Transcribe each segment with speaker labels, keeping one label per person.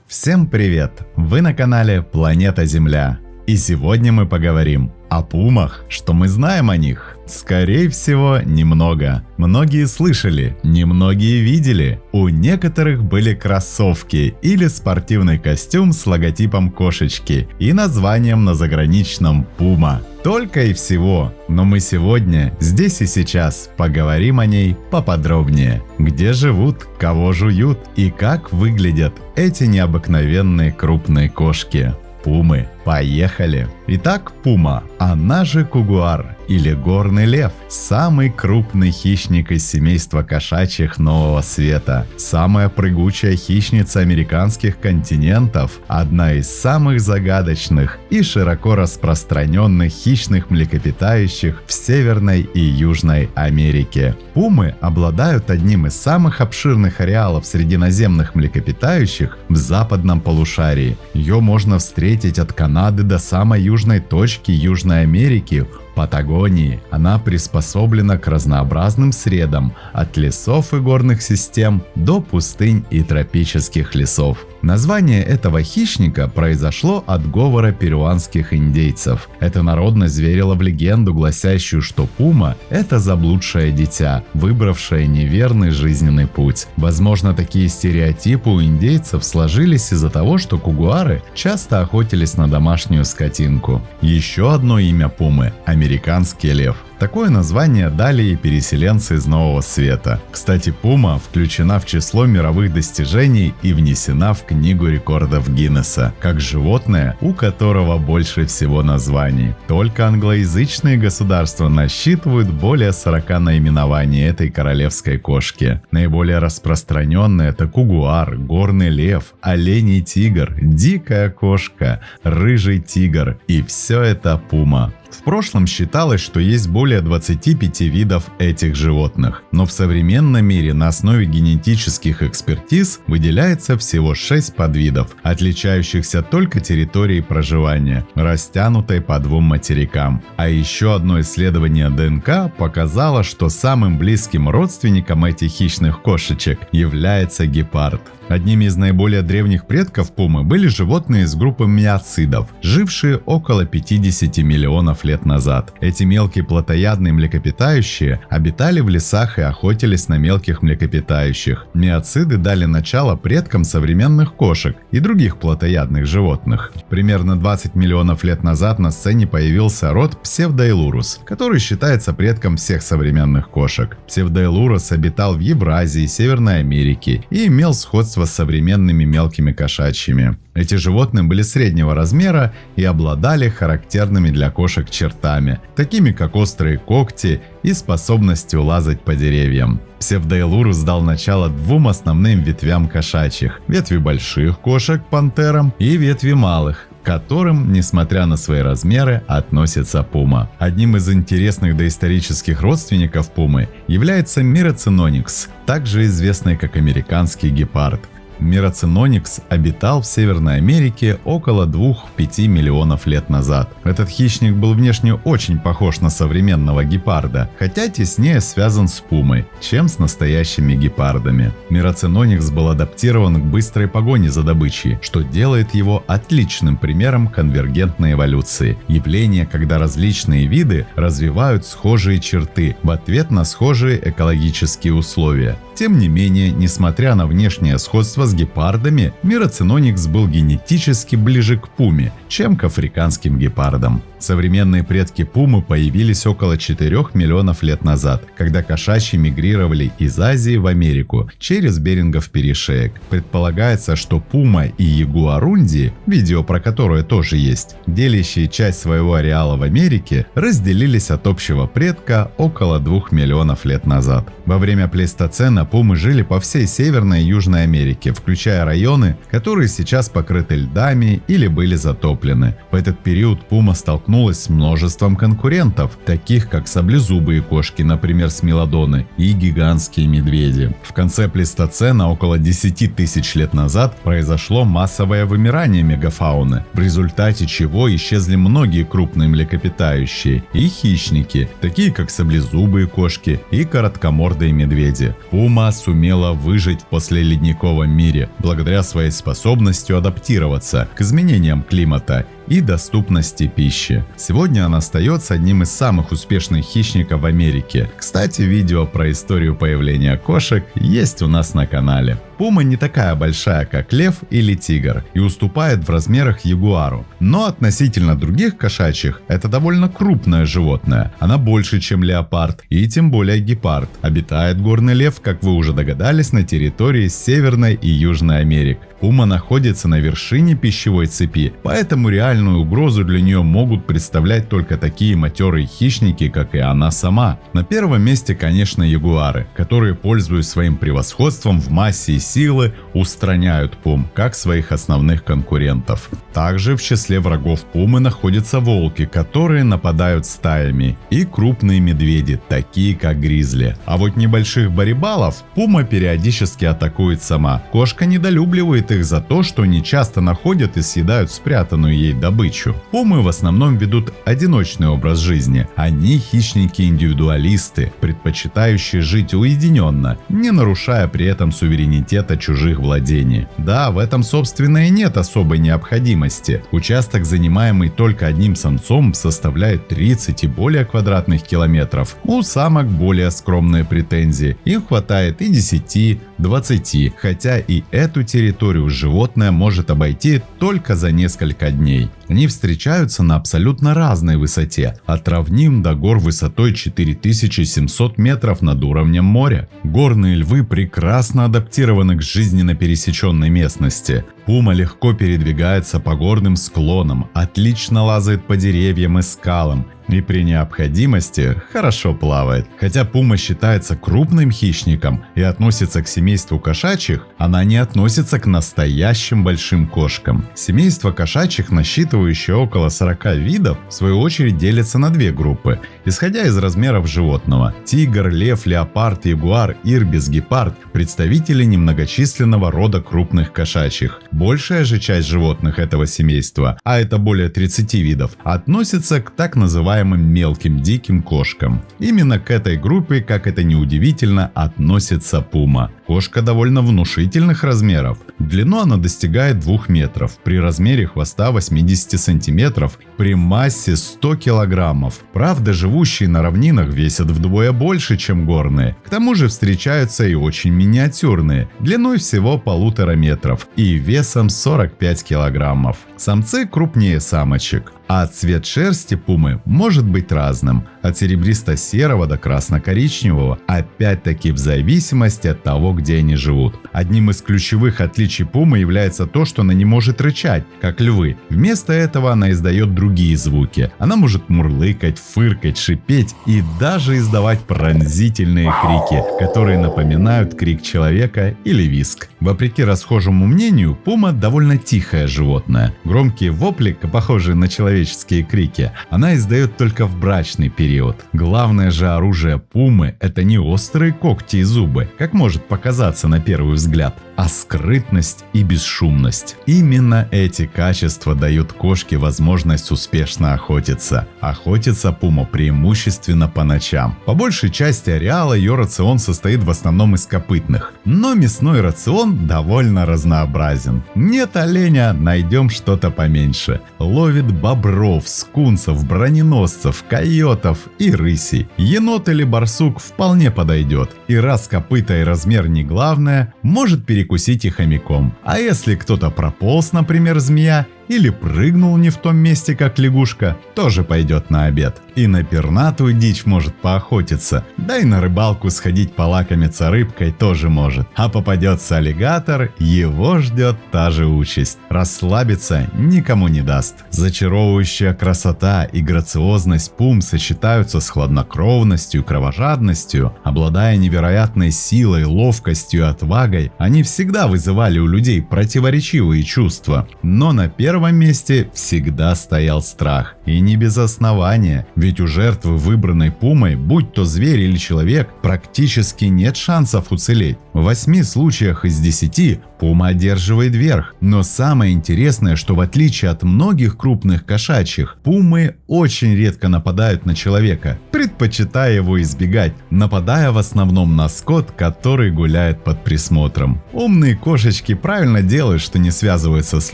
Speaker 1: Всем привет! Вы на канале Планета Земля. И сегодня мы поговорим о пумах. Что мы знаем о них? Скорее всего, немного. Многие слышали, немногие видели. У некоторых были кроссовки или спортивный костюм с логотипом кошечки и названием на заграничном Puma. Только и всего. Но мы сегодня, здесь и сейчас, поговорим о ней поподробнее. Где живут, кого жуют и как выглядят эти необыкновенные крупные кошки. Пумы. Поехали! Итак, пума, она же кугуар или горный лев, самый крупный хищник из семейства кошачьих Нового Света, самая прыгучая хищница американских континентов, одна из самых загадочных и широко распространенных хищных млекопитающих в Северной и Южной Америке. Пумы обладают одним из самых обширных ареалов среди наземных млекопитающих в западном полушарии. Ее можно встретить от Канады до самой южной точки Южной Америки, Патагонии. Она приспособлена к разнообразным средам, от лесов и горных систем до пустынь и тропических лесов. Название этого хищника произошло от говора перуанских индейцев. Эта народность верила в легенду, гласящую, что пума – это заблудшее дитя, выбравшее неверный жизненный путь. Возможно, такие стереотипы у индейцев сложились из-за того, что кугуары часто охотились на домашнюю скотинку. Еще одно имя пумы – американский лев. Такое название дали и переселенцы из Нового Света. Кстати, пума включена в число мировых достижений и внесена в Книгу рекордов Гиннесса, как животное, у которого больше всего названий. Только англоязычные государства насчитывают более 40 наименований этой королевской кошки. Наиболее распространенные это кугуар, горный лев, оленей тигр, дикая кошка, рыжий тигр, и все это пума. В прошлом считалось, что есть более 25 видов этих животных, но в современном мире на основе генетических экспертиз выделяется всего 6 подвидов, отличающихся только территорией проживания, растянутой по 2 материкам. А еще одно исследование ДНК показало, что самым близким родственником этих хищных кошечек является гепард. Одними из наиболее древних предков пумы были животные из группы миоцидов, жившие около 50 миллионов лет назад. Эти мелкие плотоядные млекопитающие обитали в лесах и охотились на мелких млекопитающих. Миоциды дали начало предкам современных кошек и других плотоядных животных. Примерно 20 миллионов лет назад на сцене появился род Псевдоилурус, который считается предком всех современных кошек. Псевдоилурус обитал в Евразии, Северной Америке и имел сходство с современными мелкими кошачьими. Эти животные были среднего размера и обладали характерными для кошек чертами, такими как острые когти и способностью лазать по деревьям. Псевдоилурус дал начало 2 основным ветвям кошачьих – ветви больших кошек пантерам и ветви малых, к которым, несмотря на свои размеры, относится пума. Одним из интересных доисторических родственников пумы является Мираценоникс, также известный как американский гепард. Мираценоникс обитал в Северной Америке около 2-5 миллионов лет назад. Этот хищник был внешне очень похож на современного гепарда, хотя теснее связан с пумой, чем с настоящими гепардами. Мираценоникс был адаптирован к быстрой погоне за добычей, что делает его отличным примером конвергентной эволюции. Явление, когда различные виды развивают схожие черты в ответ на схожие экологические условия. Тем не менее, несмотря на внешнее сходство с гепардами, Мираценоникс был генетически ближе к пуме, чем к африканским гепардам. Современные предки пумы появились около 4 миллионов лет назад, когда кошачьи мигрировали из Азии в Америку через Берингов перешеек. Предполагается, что пума и ягуарунди, видео про которое тоже есть, делящие часть своего ареала в Америке, разделились от общего предка около 2 миллионов лет назад. Во время плейстоцена пумы жили по всей Северной и Южной Америке, включая районы, которые сейчас покрыты льдами или были затоплены. В этот период пума столкнулась с множеством конкурентов, таких как саблезубые кошки, например, смелодоны, и гигантские медведи. В конце плейстоцена, около 10 тысяч лет назад, произошло массовое вымирание мегафауны, в результате чего исчезли многие крупные млекопитающие и хищники, такие как саблезубые кошки и короткомордые медведи. Пума сумела выжить в послеледниковом мире мире, благодаря своей способности адаптироваться к изменениям климата и доступности пищи. Сегодня она остается одним из самых успешных хищников в Америке. Кстати, видео про историю появления кошек есть у нас на канале. Пума не такая большая, как лев или тигр, и уступает в размерах ягуару. Но относительно других кошачьих, это довольно крупное животное. Она больше, чем леопард, и тем более гепард. Обитает горный лев, как вы уже догадались, на территории Северной и Южной Америки. Пума находится на вершине пищевой цепи, поэтому реальную угрозу для нее могут представлять только такие матерые хищники, как и она сама. На первом месте, конечно, ягуары, которые, пользуясь своим превосходством в массе и силы, устраняют пум, как своих основных конкурентов. Также в числе врагов пумы находятся волки, которые нападают стаями, и крупные медведи, такие как гризли. А вот небольших барибалов пума периодически атакует сама. Кошка недолюбливает их за то, что они часто находят и съедают спрятанную ей добычу. Пумы в основном ведут одиночный образ жизни. Они хищники-индивидуалисты, предпочитающие жить уединенно, не нарушая при этом суверенитета чужих владений. Да, в этом собственно и нет особой необходимости. Участок, занимаемый только одним самцом, составляет 30 и более квадратных километров. У самок более скромные претензии. Им хватает и 10-20, хотя и эту территорию животное может обойти только за несколько дней. Они встречаются на абсолютно разной высоте, от равнин до гор высотой 4700 метров над уровнем моря. Горные львы прекрасно адаптированы к жизни на пересеченной местности. Пума легко передвигается по горным склонам, отлично лазает по деревьям и скалам и при необходимости хорошо плавает. Хотя пума считается крупным хищником и относится к семейству кошачьих, она не относится к настоящим большим кошкам. Семейство кошачьих, насчитывающее около 40 видов, в свою очередь делится на две группы, исходя из размеров животного. Тигр, лев, леопард, ягуар, ирбис, гепард – представители немногочисленного рода крупных кошачьих. Большая же часть животных этого семейства, а это более 30 видов, относится к так называемым мелким диким кошкам. Именно к этой группе, как это ни удивительно, относится пума. Кошка довольно внушительных размеров. В длину она достигает 2 метров, при размере хвоста 80 сантиметров, при массе 100 килограммов. Правда, живущие на равнинах весят вдвое больше, чем горные. К тому же встречаются и очень миниатюрные, длиной всего 1,5 метров и весом 45 килограммов. Самцы крупнее самочек. А цвет шерсти пумы может быть разным, от серебристо-серого до красно-коричневого, опять-таки в зависимости от того, где они живут. Одним из ключевых отличий пумы является то, что она не может рычать, как львы. Вместо этого она издает другие звуки. Она может мурлыкать, фыркать, шипеть и даже издавать пронзительные крики, которые напоминают крик человека или визг. Вопреки расхожему мнению, пума довольно тихое животное. Громкие вопли, похожие на человеческие крики, она издает только в брачный период. Главное же оружие пумы – это не острые когти и зубы, как может показаться на первый взгляд, а скрытность и бесшумность. Именно эти качества дают кошке возможность успешно охотиться. Охотится пума преимущественно по ночам. По большей части ареала ее рацион состоит в основном из копытных, но мясной рацион довольно разнообразен. Нет оленя, найдем что-то поменьше. Ловит бобров, скунсов, броненосцев, койотов и рысей. Енот или барсук вполне подойдет. И раз копыта и размер не главное, может перекусить и хомяком. А если кто-то прополз, например, змея, или прыгнул не в том месте, как лягушка, тоже пойдет на обед. И на пернатую дичь может поохотиться, да и на рыбалку сходить полакомиться рыбкой тоже может. А попадется аллигатор, его ждет та же участь. Расслабиться никому не даст. Зачаровывающая красота и грациозность пум сочетаются с хладнокровностью и кровожадностью. Обладая невероятной силой, ловкостью и отвагой, они всегда вызывали у людей противоречивые чувства. Но на первом первом месте всегда стоял страх. И не без основания, ведь у жертвы, выбранной пумой, будь то зверь или человек, практически нет шансов уцелеть. В 8 случаях из 10 пума одерживает верх. Но самое интересное, что в отличие от многих крупных кошачьих, пумы очень редко нападают на человека, предпочитая его избегать, нападая в основном на скот, который гуляет под присмотром. Умные кошечки правильно делают, что не связываются с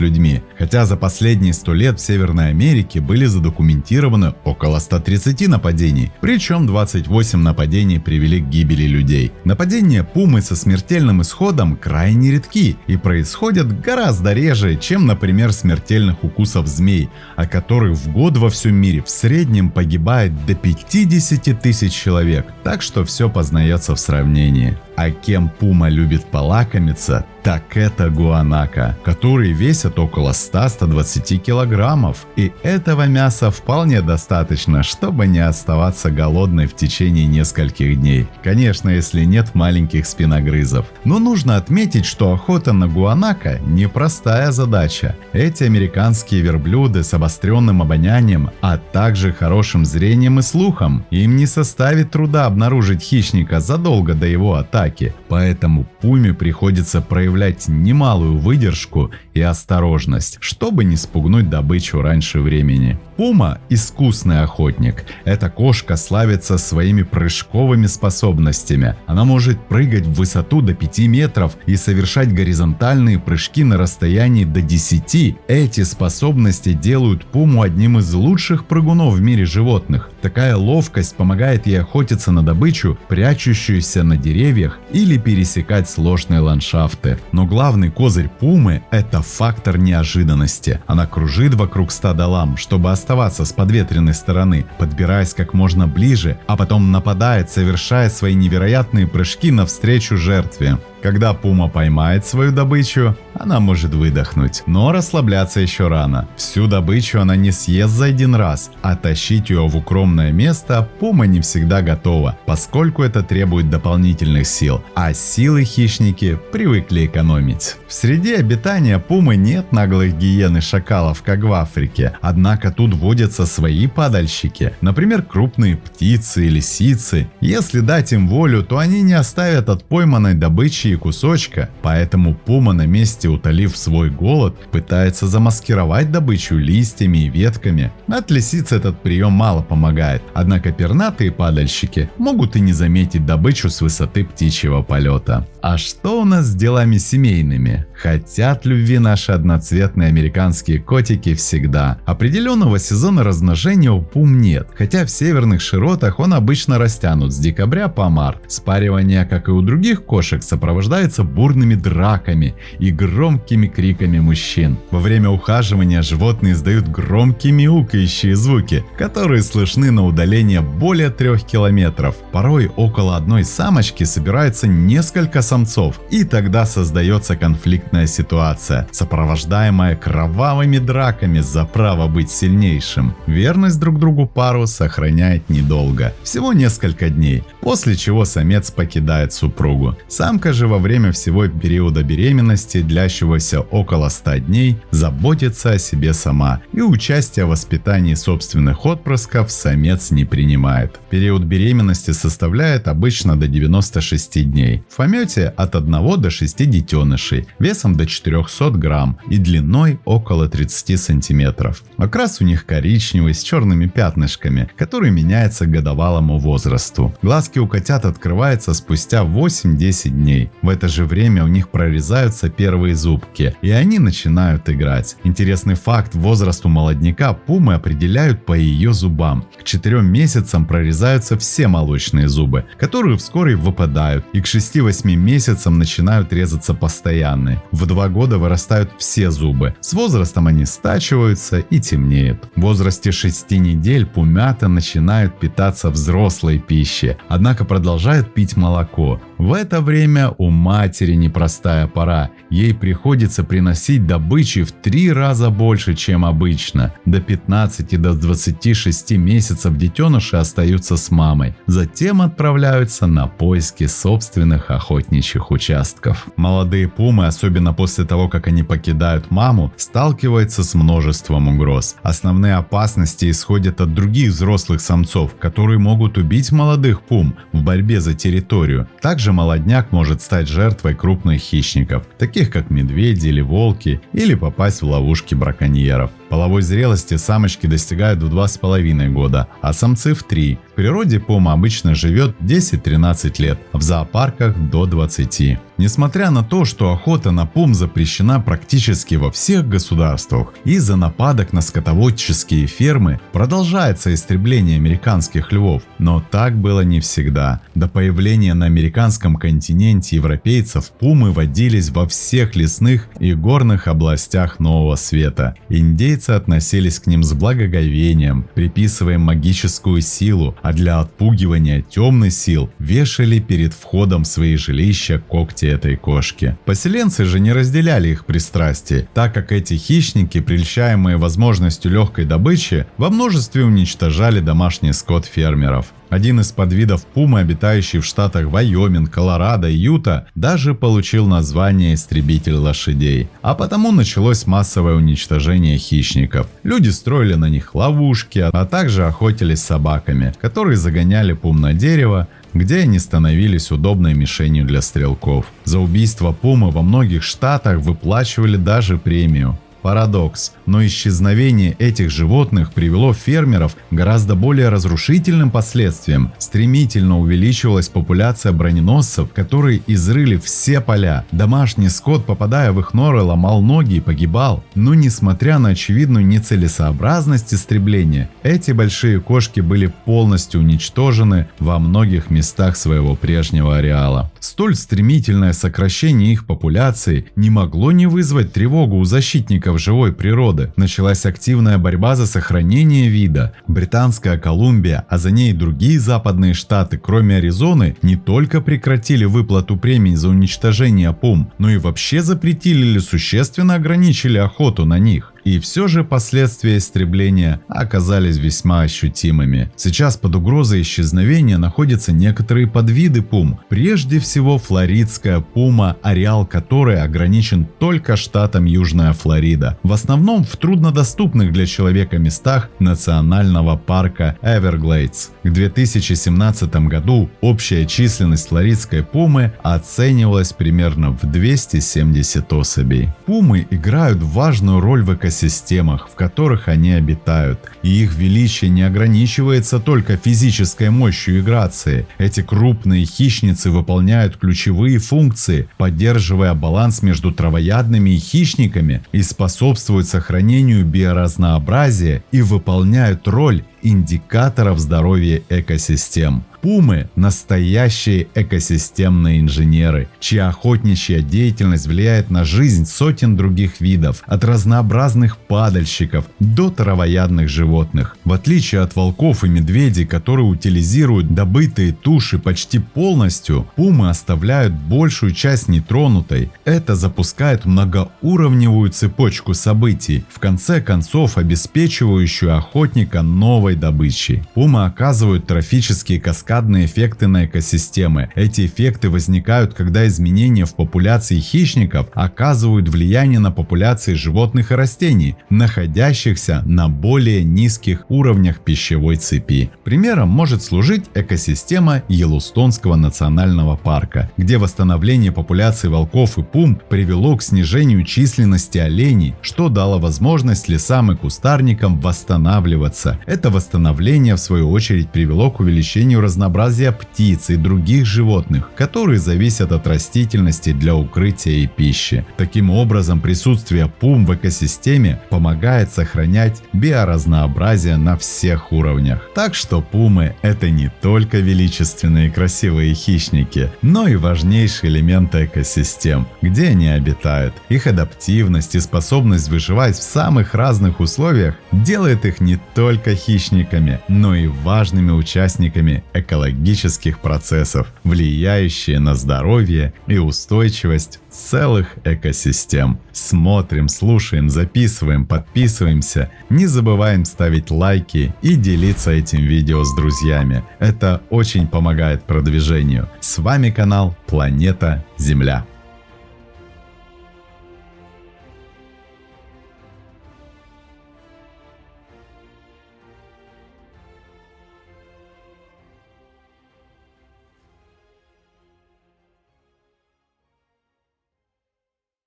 Speaker 1: людьми, хотя за последние 100 лет в Северной Америке были задокументированы около 130 нападений, причем 28 нападений привели к гибели людей. Нападения пумы со смертельным исходом крайне редки и происходят гораздо реже, чем, например, смертельных укусов змей, о которых в год во всем мире в среднем погибает до 50 тысяч человек, так что все познается в сравнении. А кем пума любит полакомиться, так это гуанако, которые весят около 100-120 килограммов. И этого мяса вполне достаточно, чтобы не оставаться голодной в течение нескольких дней. Конечно, если нет маленьких спиногрызов. Но нужно отметить, что охота на гуанако непростая задача. Эти американские верблюды с обостренным обонянием, а также хорошим зрением и слухом. Им не составит труда обнаружить хищника задолго до его атаки. Поэтому пуме приходится проявлять немалую выдержку и осторожность, чтобы не спугнуть добычу раньше времени. Пума – искусный охотник. Эта кошка славится своими прыжковыми способностями. Она может прыгать в высоту до 5 метров и совершать горизонтальные прыжки на расстоянии до 10. Эти способности делают пуму одним из лучших прыгунов в мире животных. Такая ловкость помогает ей охотиться на добычу, прячущуюся на деревьях, или пересекать сложные ландшафты. Но главный козырь пумы – это фактор неожиданности. Она кружит вокруг стада лам, чтобы оставаться с подветренной стороны, подбираясь как можно ближе, а потом нападает, совершая свои невероятные прыжки навстречу жертве. Когда пума поймает свою добычу, она может выдохнуть. Но расслабляться еще рано. Всю добычу она не съест за один раз, а тащить ее в укромное место пума не всегда готова, поскольку это требует дополнительных сил, а силы хищники привыкли экономить. В среде обитания пумы нет наглых гиен и шакалов, как в Африке, однако тут водятся свои падальщики, например, крупные птицы и лисицы. Если дать им волю, то они не оставят от пойманной добычи кусочка, поэтому пума, на месте утолив свой голод, пытается замаскировать добычу листьями и ветками. От лисиц этот прием мало помогает, однако пернатые падальщики могут и не заметить добычу с высоты птичьего полета. А что у нас с делами семейными? Хотят любви наши одноцветные американские котики всегда. Определенного сезона размножения у пум нет, хотя в северных широтах он обычно растянут с декабря по март. Спаривание, как и у других кошек, сопровождается бурными драками и громкими криками мужчин. Во время ухаживания животные издают громкие мяукающие звуки, которые слышны на удаление более 3 километров. Порой около одной самочки собирается несколько самцов, и тогда создается конфликтная ситуация, сопровождаемая кровавыми драками за право быть сильнейшим. Верность друг другу пару сохраняет недолго, всего несколько дней, после чего самец покидает супругу. Самка же во время всего периода беременности, длящегося около 100 дней, заботится о себе сама, и участие в воспитании собственных отпрысков самец не принимает. Период беременности составляет обычно до 96 дней. В помете от 1 до 6 детенышей, весом до 400 грамм и длиной около 30 сантиметров. Окрас у них коричневый с черными пятнышками, который меняется к годовалому возрасту. Глазки у котят открываются спустя 8-10 дней. В это же время у них прорезаются первые зубки, и они начинают играть. Интересный факт: возраст у молодняка пумы определяют по ее зубам. К 4 месяцам прорезаются все молочные зубы, которые вскоре выпадают, и к 6-8 месяцам начинают резаться постоянные. В 2 года вырастают все зубы. С возрастом они стачиваются и темнеют. В возрасте 6 недель пумята начинают питаться взрослой пищей, однако продолжают пить молоко. В это время у матери непростая пора. Ей приходится приносить добычи в 3 раза больше, чем обычно. До 15 до 26 месяцев детеныши остаются с мамой. Затем отправляются на поиски собственных охотничьих участков. Молодые пумы, особенно после того, как они покидают маму, сталкиваются с множеством угроз. Основные опасности исходят от других взрослых самцов, которые могут убить молодых пум в борьбе за территорию. Также молодняк может стать жертвой крупных хищников, таких как медведи или волки, или попасть в ловушки браконьеров. Половой зрелости самочки достигают в 2,5 года, а самцы в 3. В природе пума обычно живет 10-13 лет, в зоопарках до 20. Несмотря на то, что охота на пум запрещена практически во всех государствах, из-за нападок на скотоводческие фермы продолжается истребление американских львов, но так было не всегда. До появления на американском континенте европейцев пумы водились во всех лесных и горных областях Нового Света. Индейцы относились к ним с благоговением, приписывая им магическую силу, а для отпугивания темных сил вешали перед входом в свои жилища когти этой кошки. Поселенцы же не разделяли их пристрастий, так как эти хищники, прельщаемые возможностью легкой добычи, во множестве уничтожали домашний скот фермеров. Один из подвидов пумы, обитающий в штатах Вайоминг, Колорадо и Юта, даже получил название «истребитель лошадей». А потому началось массовое уничтожение хищников. Люди строили на них ловушки, а также охотились с собаками, которые загоняли пум на дерево, где они становились удобной мишенью для стрелков. За убийство пумы во многих штатах выплачивали даже премию. Парадокс, но исчезновение этих животных привело фермеров к гораздо более разрушительным последствиям. Стремительно увеличивалась популяция броненосцев, которые изрыли все поля. Домашний скот, попадая в их норы, ломал ноги и погибал. Но несмотря на очевидную нецелесообразность истребления, эти большие кошки были полностью уничтожены во многих местах своего прежнего ареала. Столь стремительное сокращение их популяции не могло не вызвать тревогу у защитников живой природы. Началась активная борьба за сохранение вида. Британская Колумбия, а за ней и другие западные штаты, кроме Аризоны, не только прекратили выплату премий за уничтожение пум, но и вообще запретили или существенно ограничили охоту на них. И все же последствия истребления оказались весьма ощутимыми. Сейчас под угрозой исчезновения находятся некоторые подвиды пум. Прежде всего флоридская пума, ареал которой ограничен только штатом Южная Флорида. В основном в труднодоступных для человека местах национального парка Эверглейдс. К 2017 году общая численность флоридской пумы оценивалась примерно в 270 особей. Пумы играют важную роль в экосистемах, в которых они обитают, и их величие не ограничивается только физической мощью и грацией. Эти крупные хищницы выполняют ключевые функции, поддерживая баланс между травоядными и хищниками, и способствуют сохранению биоразнообразия и выполняют роль индикаторов здоровья экосистем. Пумы – настоящие экосистемные инженеры, чья охотничья деятельность влияет на жизнь сотен других видов, от разнообразных падальщиков до травоядных животных. В отличие от волков и медведей, которые утилизируют добытые туши почти полностью, пумы оставляют большую часть нетронутой. Это запускает многоуровневую цепочку событий, в конце концов обеспечивающую охотника новой добычей. Пумы оказывают трофические каскадные эффекты на экосистемы. Эти эффекты возникают, когда изменения в популяции хищников оказывают влияние на популяции животных и растений, находящихся на более низких уровнях пищевой цепи. Примером может служить экосистема Йеллоустонского национального парка, где восстановление популяции волков и пум привело к снижению численности оленей, что дало возможность лесам и кустарникам восстанавливаться. Это восстановление, в свою очередь, привело к увеличению разнообразия птиц и других животных, которые зависят от растительности для укрытия и пищи. Таким образом, присутствие пум в экосистеме помогает сохранять биоразнообразие на всех уровнях. Так что пумы – это не только величественные и красивые хищники, но и важнейшие элементы экосистем, где они обитают. Их адаптивность и способность выживать в самых разных условиях делает их не только хищниками хищниками, но и важными участниками экологических процессов, влияющие на здоровье и устойчивость целых экосистем. Смотрим, слушаем, записываем, подписываемся. Не забываем ставить лайки и делиться этим видео с друзьями. Это очень помогает продвижению. С вами канал Планета Земля.